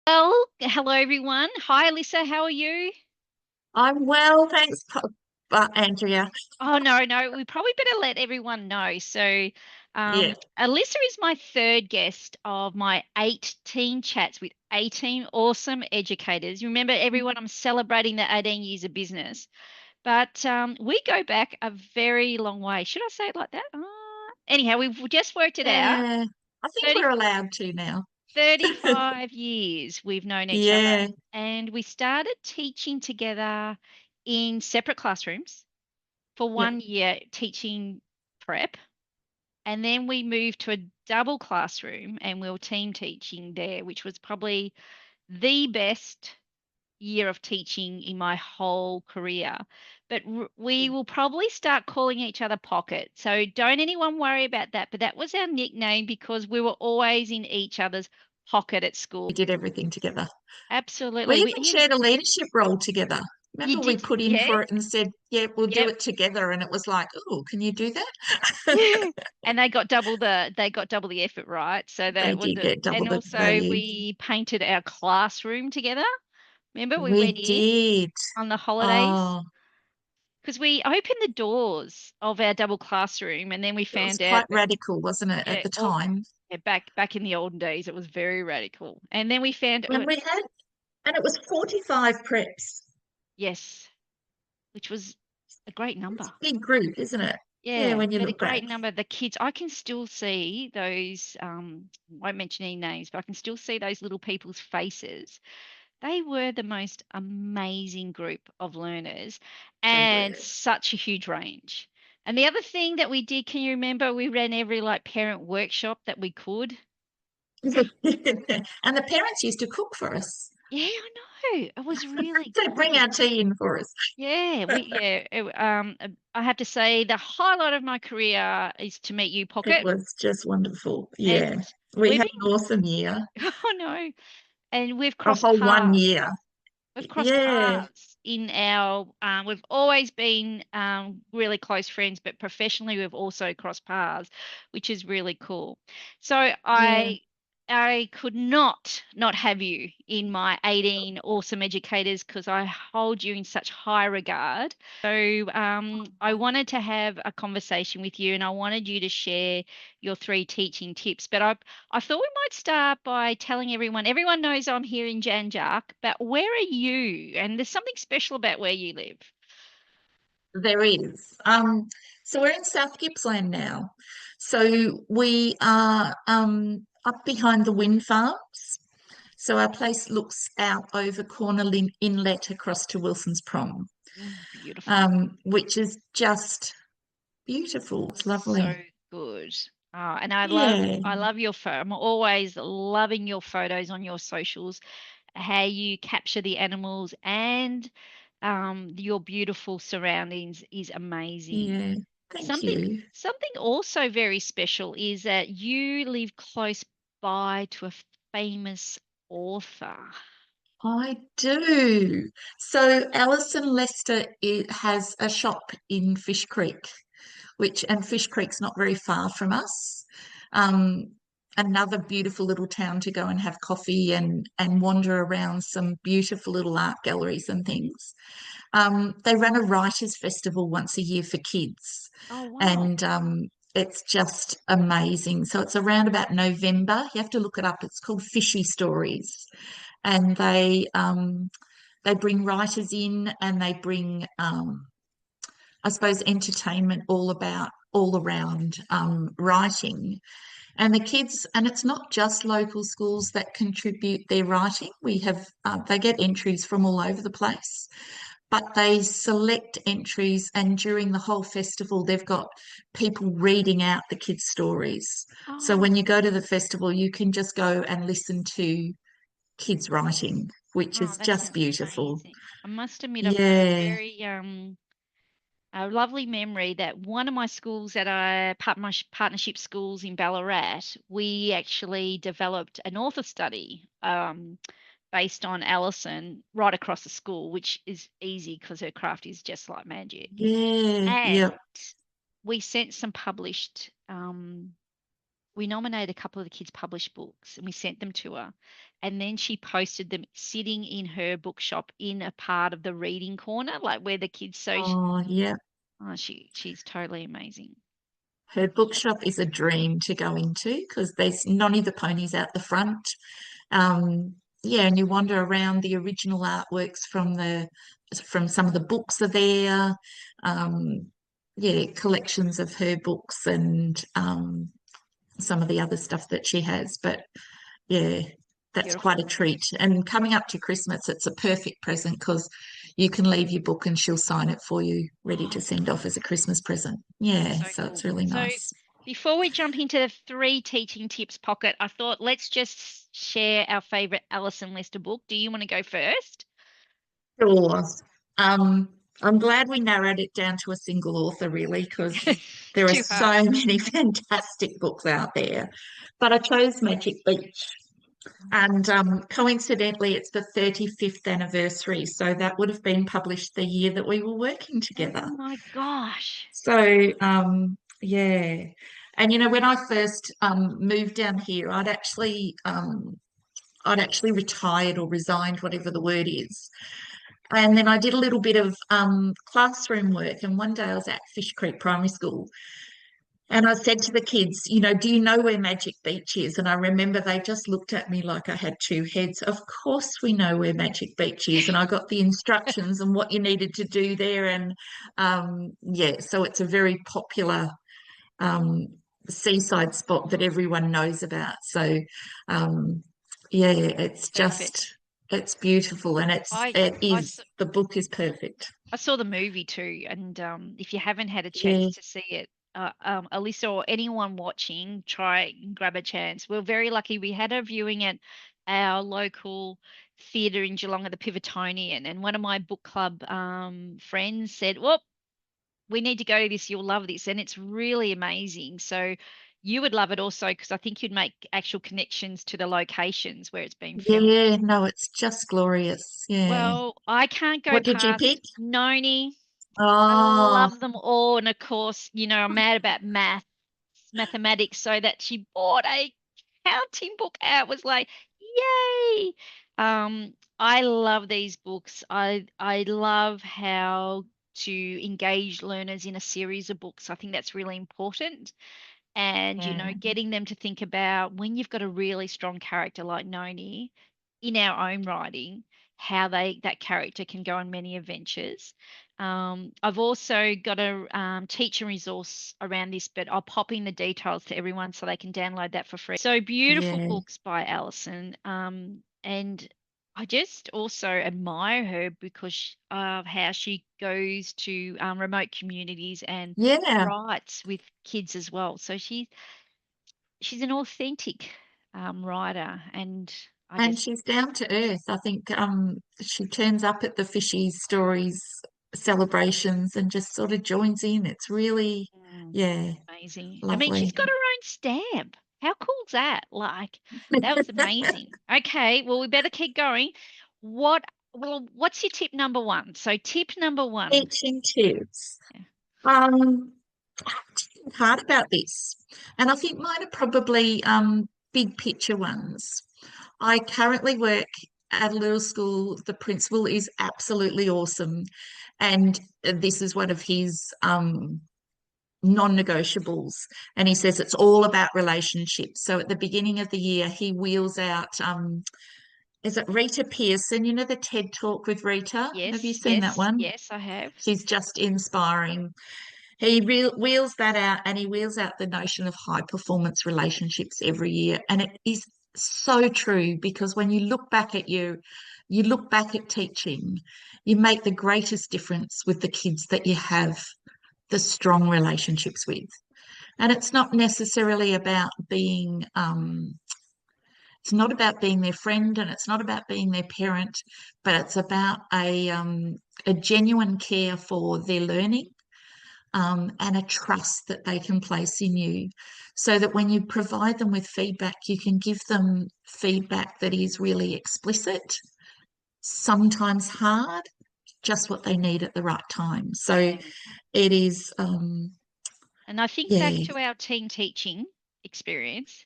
Well, hello everyone. Hi, Elissa. How are you? I'm well, thanks, Andrea. Oh, no. We probably better let everyone know. Yeah. Elissa is my third guest of my 18 chats with 18 awesome educators. Remember, everyone, I'm celebrating the 18 years of business, but we go back a very long way. Should I say it like that? Anyhow, we've just worked it out. Yeah, I think 30, we're allowed to now. 35 years we've known each other, Yeah, and we started teaching together in separate classrooms for yep. 1 year teaching prep. And then we moved to a double classroom and we were team teaching there, which was probably the best year of teaching in my whole career. But we will probably start calling each other Pocket. So don't anyone worry about that. But that was our nickname because we were always in each other's pocket at We school. did everything together. We Absolutely. even shared a leadership role together. You Remember, we did, put in yeah, for it and said, "Yeah, we'll do yep. it together." And it was like, "Oh, can you do Yeah. that?" And they got double the effort, right? So They that was did it. get double And the also value. we painted our classroom together. Remember we We went in did. on the holidays Oh, because we opened the doors of our double classroom and then we it was found out quite that radical, wasn't it, at yeah, the all time? yeah, back in the olden days it was very radical. And then we found And we had, and it was 45 preps. yes, which was a great It's number. a big group, isn't it? Yeah, Yeah, when you but a look back. great number of the kids. I can still see those, won't mention any names, but I can still see those little people's faces. They were the most amazing group of learners They and were. such a huge range. And the other thing that we did, can you remember? We ran every like parent workshop that we could. And the parents used to cook for us. Yeah, I know. It was really They'd bring great. our tea in for us. I have to say the highlight of my career is to meet you, It Pocket. was just wonderful. And Yeah. We we've had been, an awesome year, oh no, and we've a crossed whole one paths. year. We've crossed Yeah. paths in we've always been really close friends, but professionally we've also crossed paths, which is really cool. So Yeah. I could not have you in my 18 awesome educators because I hold you in such high regard. So I wanted to have a conversation with you and I wanted you to share your three teaching tips. I thought we might start by telling everyone knows I'm here in Jan Jark, but where are you? And there's something special about where you live. There is. So we're in South Gippsland now. So we are up behind the wind farms. So our place looks out over Cornerlyn Inlet across to Wilson's Prom, Beautiful. which is just beautiful. It's So lovely. good. And Yeah, I love your photo. I'm always loving your photos on your socials, how you capture the animals and your beautiful surroundings is amazing. yeah. Thank Something you. something also very special is that you live close by to a famous author. I do. So Alison Lester has a shop in Fish Creek, and Fish Creek's not very far from us. Um, Another beautiful little town to go and have coffee and wander around some beautiful little art galleries and things. They run a writers' festival once a year for kids, Oh wow. and it's just amazing. So it's around about November. You have to look it up. It's called Fishy Stories, and they bring writers in and they bring I suppose entertainment all around writing. And the kids, and it's not just local schools that contribute their writing. We have they get entries from all over the place, but they select entries, and during the whole festival, they've got people reading out the kids' stories. So Oh, when you go to the festival, you can just go and listen to kids writing, which oh, is that just sounds beautiful. amazing. I must admit, I've got a Yeah, very a lovely memory that one of my schools at my partnership schools in Ballarat, we actually developed an author study based on Alison right across the school, which is easy because her craft is just like magic. yeah, And yeah. we sent some published we nominated a couple of the kids' published books and we sent them to her. And then she posted them sitting in her bookshop in a part of the reading corner, like where the kids. Oh, yeah. Oh, she's totally amazing. Her bookshop is a dream to go into because there's Noni the Ponies out the front. Yeah, and you wander around, the original artworks from some of the books are there. Um, yeah, collections of her books and some of the other stuff that she has. But yeah, that's quite a Beautiful. treat. And coming up to Christmas, it's a perfect present because you can leave your book and she'll sign it for you, ready to Oh, send off as a Christmas present. that's Yeah, so so it's cool. really So nice. before we jump into the three teaching tips pocket, I thought let's just share our favorite Alison Lester book. Do you want to go first? Sure. Um, I'm glad we narrowed it down to a single author, really, because It's there are too hard. so many fantastic books out there. But I chose Magic Beach, and coincidentally, it's the 35th anniversary. So that would have been published the year that we were working together. Oh my gosh. So, yeah. And when I first moved down here, I'd actually retired or resigned, whatever the word is. And then I did a little bit of classroom work. And one day I was at Fish Creek Primary School and I said to the kids, do you know where Magic Beach is? And I remember they just looked at me like I had two heads. Of course, we know where Magic Beach is. And I got the instructions and what you needed to do there. And yeah, so it's a very popular um, seaside spot that everyone knows about. So, um, yeah, Perfect. it's beautiful, and I it I is s- the book is perfect. I saw the movie too, and if you haven't had a chance Yeah, to see it, Elissa or anyone watching, try and grab a chance. We're very lucky. We had a viewing at our local theatre in Geelong at the Pivotonian, and one of my book club friends said, "Well, we need to go to this. You'll love this," and it's really amazing. So you would love it also because I think you'd make actual connections to the locations where it's been filmed. yeah, no, it's just glorious. Yeah. Well, I can't go What did you pick? past Noni. I Oh, love them all. And of course, I'm mad about mathematics, so that she bought a counting book out was like, yay. I love these books. I love how to engage learners in a series of books. I think that's really important. And yeah, getting them to think about when you've got a really strong character like Noni in our own writing, how that character can go on many adventures. I've also got a teacher resource around this, but I'll pop in the details to everyone so they can download that for free. So beautiful yeah, books by Alison. And I just also admire her because of how she goes to remote communities and yeah. writes with kids as well. So she's an authentic writer, and I And just she's down to earth. I think she turns up at the fishy stories celebrations and just sort of joins in. It's really, mm, yeah, amazing. I mean, she's lovely. got her own stamp. How cool's that? Like, that was amazing. Okay, well, we better keep going. What, what's your tip number one? So, tip number one. Teaching tips. Yeah. I'm thinking hard about this, and I think mine are probably big picture ones. I currently work at a little school. The principal is absolutely awesome, and this is one of his non-negotiables. And he says it's all about relationships. So at the beginning of the year, he wheels out. Is it Rita Pearson? The TED Talk with Rita. Have you Yes, seen that yes, one? yes, I have. She's just inspiring. He wheels that out, and he wheels out the notion of high performance relationships every year. And it is so true because when you look back at teaching, you make the greatest difference with the kids that you have the strong relationships with. And it's not about being their friend, and it's not about being their parent, but it's about a genuine care for their learning, and a trust that they can place in you, so that when you provide them with feedback, you can give them feedback that is really explicit, sometimes hard, just what they need at the right time. So Yeah. it is, And I think back yeah, to our teen teaching experience.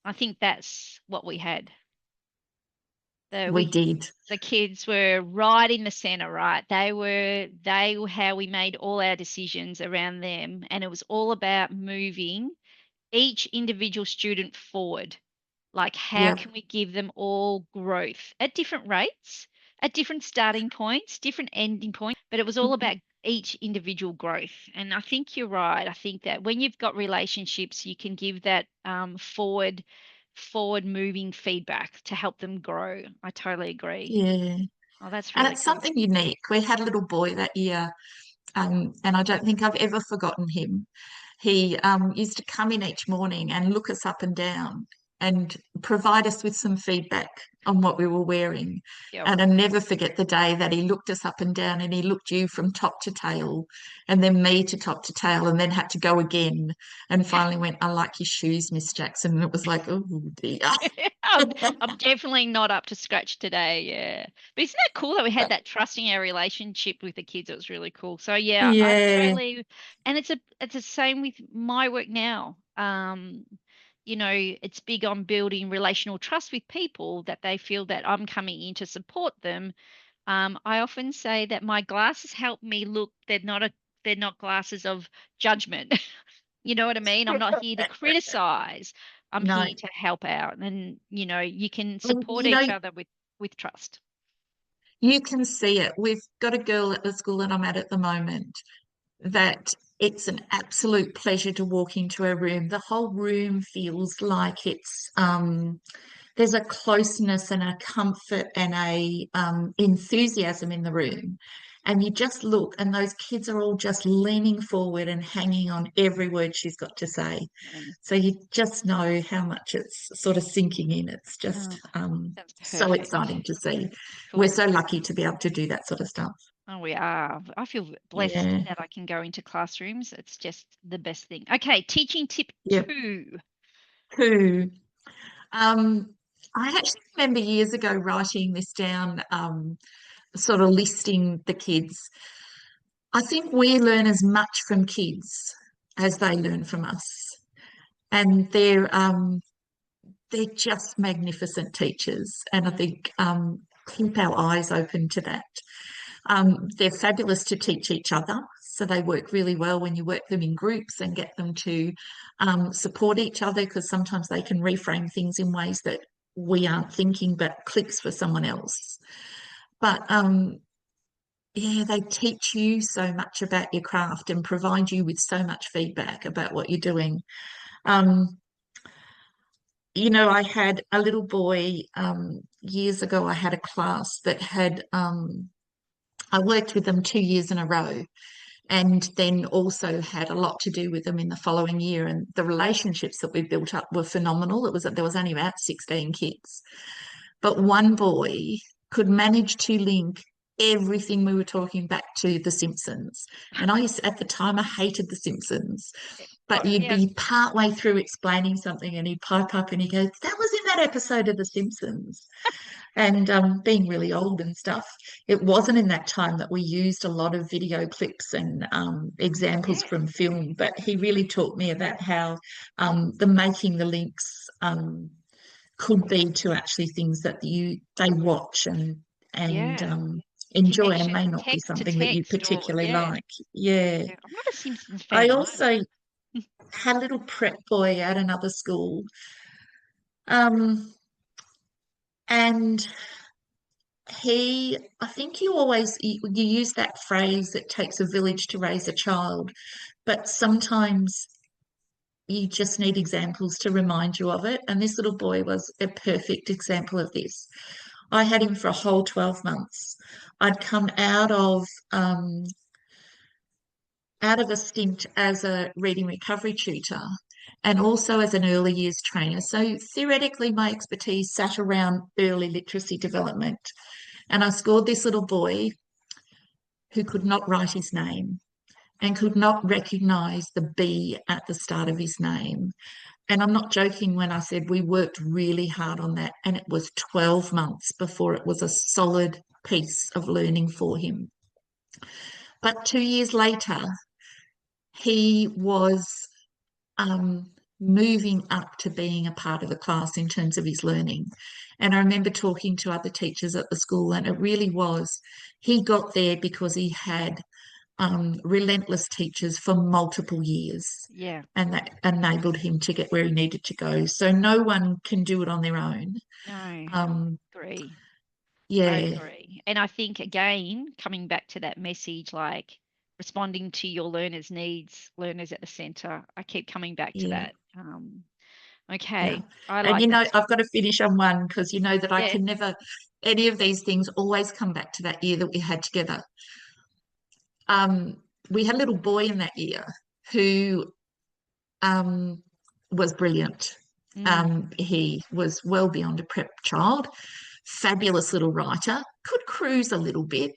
I think that's what we had. We did. The kids were right in the center, right? They were how we made all our decisions around them, and it was all about moving each individual student forward. Like, how Yeah. can we give them all growth at different rates, at different starting points, different ending points, but it was all about each individual growth. And I think you're right. I think that when you've got relationships, you can give that forward moving feedback to help them grow. I totally agree. Yeah. Oh, that's And really it's good. something unique. We had a little boy that year, and I don't think I've ever forgotten him. He used to come in each morning and look us up and down and provide us with some feedback on what we were wearing. Yep. And I'll never forget the day that he looked us up and down and he looked you from top to tail and then me to top to tail and then had to go again and finally went, I like your shoes, Miss Jackson. And it was like, oh dear. I'm definitely not up to scratch today. Yeah. But isn't that cool that we had that trust in our relationship with the kids? It was really cool. So yeah, I Yeah, totally, and it's the same with my work now. It's big on building relational trust with people that they feel that I'm coming in to support them. I often say that my glasses help me look, they're not glasses of judgment. You know what I mean? I'm not here to criticize. I'm no. here to help out. And, you can And support each other with trust. you can see it. We've got a girl at the school that I'm at the moment that it's an absolute pleasure to walk into a room. The whole room feels like there's a closeness and a comfort and a enthusiasm in the room. And you just look, and those kids are all just leaning forward and hanging on every word she's got to say. Yeah. So you just know how much it's sort of sinking in. It's Oh, just that's so perfect. exciting to see. We're Cool. so lucky to be able to do that sort of stuff. Oh, we are. I feel blessed Yeah. that I can go into classrooms. It's just the best thing. Okay, teaching tip Yep. 2. Who? Um, I actually remember years ago writing this down, sort of listing the kids. I think we learn as much from kids as they learn from us, and they're just magnificent teachers, and I think keep our eyes open to that. They're fabulous to teach each other. So they work really well when you work them in groups and get them to support each other because sometimes they can reframe things in ways that we aren't thinking but clicks for someone else. But yeah, they teach you so much about your craft and provide you with so much feedback about what you're doing. Um, I had a little boy years ago. I had a class that had, I worked with them 2 years in a row and then also had a lot to do with them in the following year. And the relationships that we built up were phenomenal. There was only about 16 kids, but one boy could manage to link everything we were talking back to The Simpsons. And at the time, I hated The Simpsons, but you'd Yeah. be part way through explaining something and he'd pipe up and he'd go, that was in that episode of The Simpsons. And being really old and stuff, it wasn't in that time that we used a lot of video clips and examples Yeah. from film, but he really taught me about how the making the links could be to actually things that they watch and Yeah. enjoy and Connection, may not be text to something that you text, or particularly yeah. like. Yeah. Yeah. I'm not a Simpsons I fan either. also had a little prep boy at another school. Um, and I think you use that phrase, it takes a village to raise a child, but sometimes you just need examples to remind you of it. And this little boy was a perfect example of this. I had him for a whole 12 months. I'd come out of a stint as a reading recovery tutor and also as an early years trainer. So theoretically, my expertise sat around early literacy development. And I scored this little boy who could not write his name and could not recognize the B at the start of his name. And I'm not joking when I said we worked really hard on that, and it was 12 months before it was a solid piece of learning for him. But 2 years later, he was moving up to being a part of the class in terms of his learning. And I remember talking to other teachers at the school, and it really was, he got there because he had relentless teachers for multiple years. Yeah. And that enabled him to get where he needed to go. So no one can do it on their own. No, Um, agree. I yeah, agree. And I think, again, coming back to that message, like responding to your learners' needs, learners at the center, I keep coming back to yeah, that. yeah. Okay, I And like that. I've got to finish on one because you know that I Yeah. can never, any of these things always come back to that year that we had together. Um, we had a little boy in that year who um, was brilliant. Mm. He was well beyond a prep child, fabulous little writer, could cruise a little bit.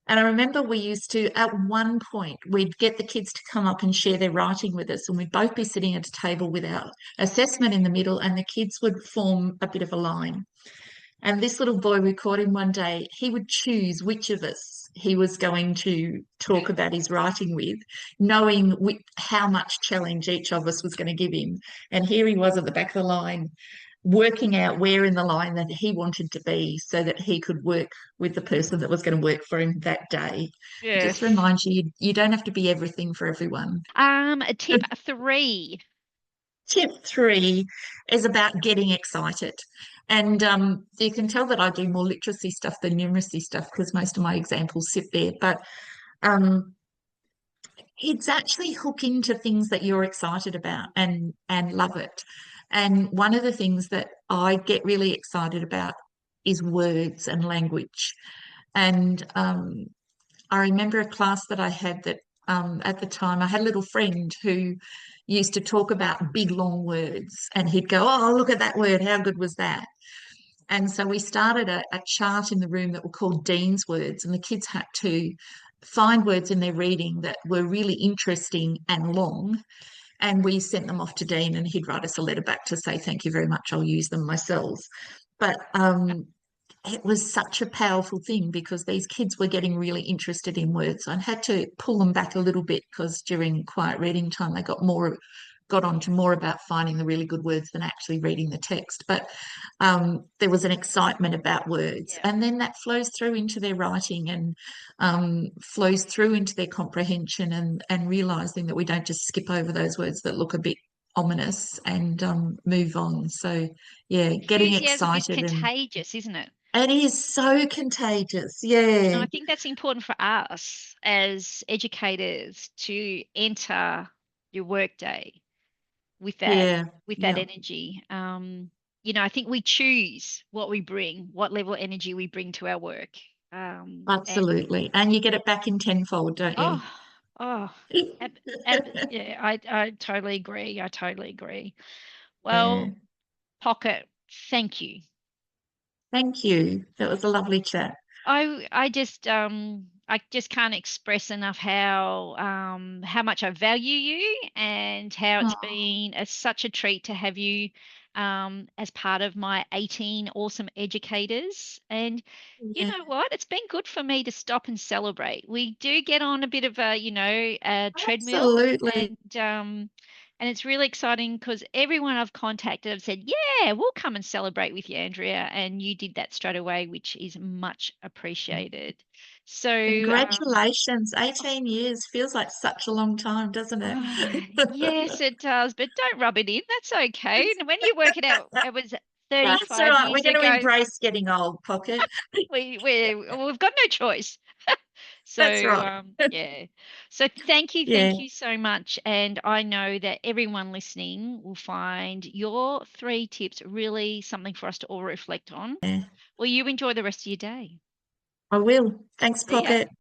And I remember we used to, at one point, we'd get the kids to come up and share their writing with us, and we'd both be sitting at a table with our assessment in the middle, and the kids would form a bit of a line. And this little boy, we caught him one day, he would choose which of us he was going to talk about his writing with, knowing how much challenge each of us was going to give him. And here he was at the back of the line, working out where in the line that he wanted to be so that he could work with the person that was going to work for him that day. It just Yes. reminds you, you don't have to be everything for everyone. Tip 3. Tip 3 is about getting excited. And you can tell that I do more literacy stuff than numeracy stuff because most of my examples sit there. But um, it's actually hook into things that you're excited about and love it. And one of the things that I get really excited about is words and language. And I remember a class that I had that at the time I had a little friend who used to talk about big long words, and he'd go, "Oh, look at that word! How good was that?" And so we started a chart in the room that were called Dean's words, and the kids had to find words in their reading that were really interesting and long. And we sent them off to Dean, and he'd write us a letter back to say, "Thank you very much. I'll use them myself." But it was such a powerful thing because these kids were getting really interested in words. I had to pull them back a little bit because during quiet reading time they got on to more about finding the really good words than actually reading the text. But there was an excitement about words, Yeah. and then that flows through into their writing and flows through into their comprehension and realizing that we don't just skip over those words that look a bit ominous and move on. So yeah, getting Enthusiasm is excited, and contagious, isn't it? it is so contagious. And Yeah, I think that's important for us as educators to enter your workday with that yeah, with that yeah, energy. I think we choose what we bring, what level of energy we bring to our work. And absolutely. And you get it back in tenfold, don't you? oh, oh, yeah, I totally agree. I totally agree. Yeah. Well, Pocket, thank you. Thank you. That was a lovely chat. I just can't express enough how much I value you and how it's Oh, been such a treat to have you as part of my 18 awesome educators. And you yeah, know what? It's been good for me to stop and celebrate. We do get on a bit of a treadmill, absolutely. and it's really exciting because everyone I've contacted have said, yeah, we'll come and celebrate with you, Andrea. And you did that straight away, which is much appreciated. So, Congratulations. oh, 18 years feels like such a long time, doesn't it? yes, it does, but don't rub it in. That's okay. And when you work it out, it was That's all 35 right. We're years going to ago. embrace getting old, Pocket. We've got no choice. So That's right. yeah. So thank you, Yeah. thank you so much. And I know that everyone listening will find your 3 tips really something for us to all reflect on. Yeah. Well, you enjoy the rest of your day. I will. Thanks, See ya. Pocket.